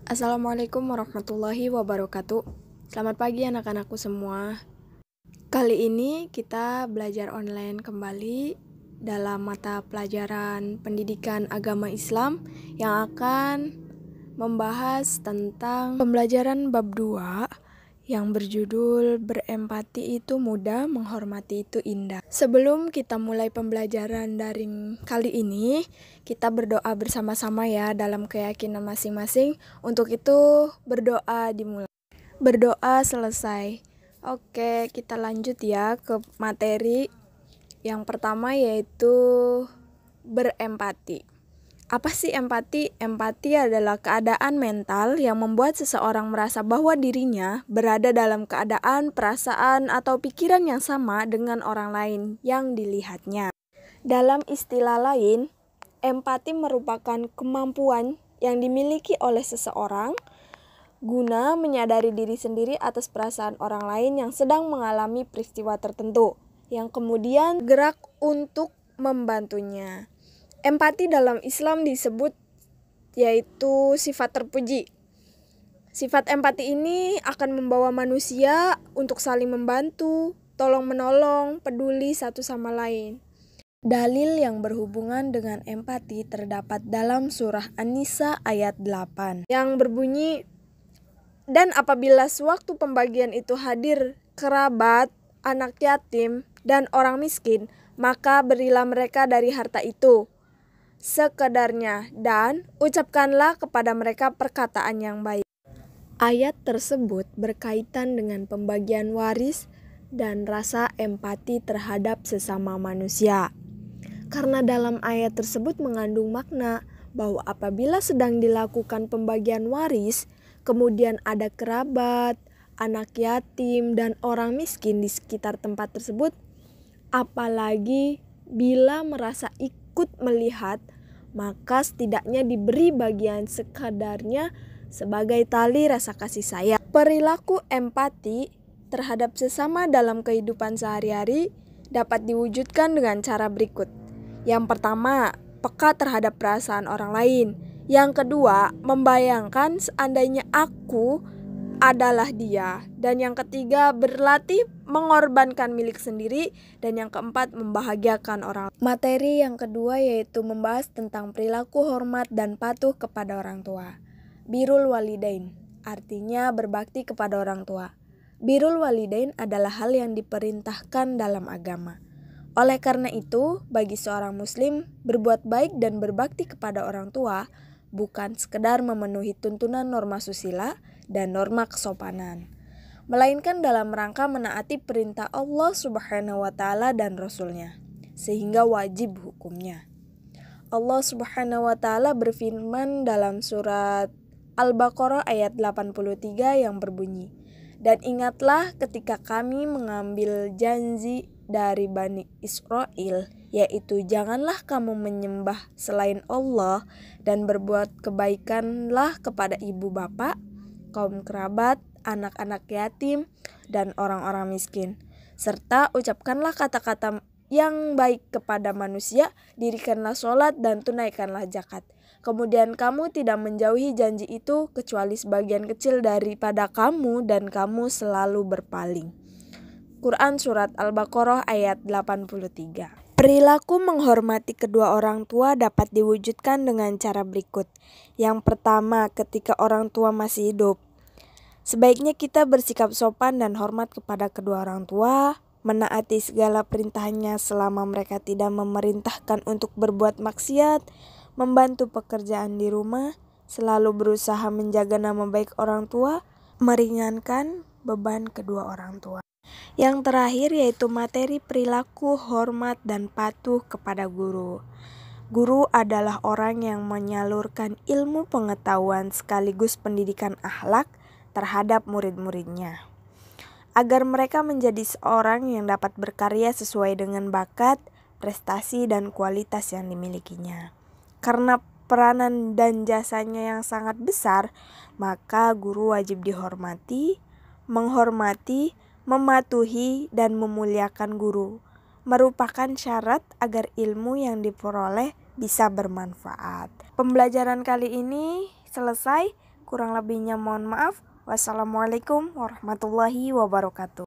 Assalamualaikum warahmatullahi wabarakatuh. Selamat pagi anak-anakku semua. Kali ini kita belajar online kembali dalam mata pelajaran pendidikan agama Islam yang akan membahas tentang pembelajaran bab 2 yang berjudul Berempati itu mudah, menghormati itu indah. Sebelum kita mulai pembelajaran daring kali ini, kita berdoa bersama-sama ya dalam keyakinan masing-masing. Untuk itu berdoa dimulai. Berdoa selesai. Oke, kita lanjut ya ke materi yang pertama, yaitu berempati. Apa sih empati? Empati adalah keadaan mental yang membuat seseorang merasa bahwa dirinya berada dalam keadaan, perasaan, atau pikiran yang sama dengan orang lain yang dilihatnya. Dalam istilah lain, empati merupakan kemampuan yang dimiliki oleh seseorang guna menyadari diri sendiri atas perasaan orang lain yang sedang mengalami peristiwa tertentu, yang kemudian gerak untuk membantunya. Empati dalam Islam disebut yaitu sifat terpuji. Sifat empati ini akan membawa manusia untuk saling membantu, tolong-menolong, peduli satu sama lain. Dalil yang berhubungan dengan empati terdapat dalam surah An-Nisa ayat 8 yang berbunyi, "Dan apabila sewaktu pembagian itu hadir kerabat, anak yatim, dan orang miskin, maka berilah mereka dari harta itu sekedarnya, dan ucapkanlah kepada mereka perkataan yang baik." Ayat tersebut berkaitan dengan pembagian waris dan rasa empati terhadap sesama manusia. Karena dalam ayat tersebut mengandung makna bahwa apabila sedang dilakukan pembagian waris, kemudian ada kerabat, anak yatim, dan orang miskin di sekitar tempat tersebut, apalagi bila merasa ikut melihat, maka setidaknya diberi bagian sekadarnya sebagai tali rasa kasih sayang. Perilaku empati terhadap sesama dalam kehidupan sehari-hari dapat diwujudkan dengan cara berikut. Yang pertama, peka terhadap perasaan orang lain. Yang kedua, membayangkan seandainya aku adalah dia. Dan yang ketiga, berlatih mengorbankan milik sendiri. Dan yang keempat, membahagiakan orang. Materi yang kedua yaitu membahas tentang perilaku hormat dan patuh kepada orang tua. Birrul walidain, artinya berbakti kepada orang tua. Birrul walidain adalah hal yang diperintahkan dalam agama. Oleh karena itu, bagi seorang muslim, berbuat baik dan berbakti kepada orang tua bukan sekedar memenuhi tuntunan norma susila dan norma kesopanan, melainkan dalam rangka menaati perintah Allah Subhanahu wa Ta'ala dan Rasul-Nya, sehingga wajib hukumnya. Allah Subhanahu wa Ta'ala berfirman dalam surat Al-Baqarah ayat 83 yang berbunyi, "Dan ingatlah ketika kami mengambil janji dari Bani Israel, yaitu janganlah kamu menyembah selain Allah dan berbuat kebaikanlah kepada ibu bapak, kaum kerabat, anak-anak yatim, dan orang-orang miskin. Serta ucapkanlah kata-kata yang baik kepada manusia, dirikanlah sholat dan tunaikanlah zakat. Kemudian kamu tidak menjauhi janji itu kecuali sebagian kecil daripada kamu dan kamu selalu berpaling." Quran Surat Al-Baqarah ayat 83. Perilaku menghormati kedua orang tua dapat diwujudkan dengan cara berikut. Yang pertama, ketika orang tua masih hidup, sebaiknya kita bersikap sopan dan hormat kepada kedua orang tua, menaati segala perintahnya selama mereka tidak memerintahkan untuk berbuat maksiat, membantu pekerjaan di rumah, selalu berusaha menjaga nama baik orang tua, meringankan beban kedua orang tua. Yang terakhir yaitu materi perilaku hormat dan patuh kepada guru. Guru adalah orang yang menyalurkan ilmu pengetahuan sekaligus pendidikan akhlak terhadap murid-muridnya, agar mereka menjadi seorang yang dapat berkarya sesuai dengan bakat, prestasi, dan kualitas yang dimilikinya. Karena peranan dan jasanya yang sangat besar, maka guru wajib dihormati, menghormati, mematuhi, dan memuliakan guru merupakan syarat agar ilmu yang diperoleh bisa bermanfaat. Pembelajaran kali ini selesai. Kurang lebihnya mohon maaf. Wassalamualaikum warahmatullahi wabarakatuh.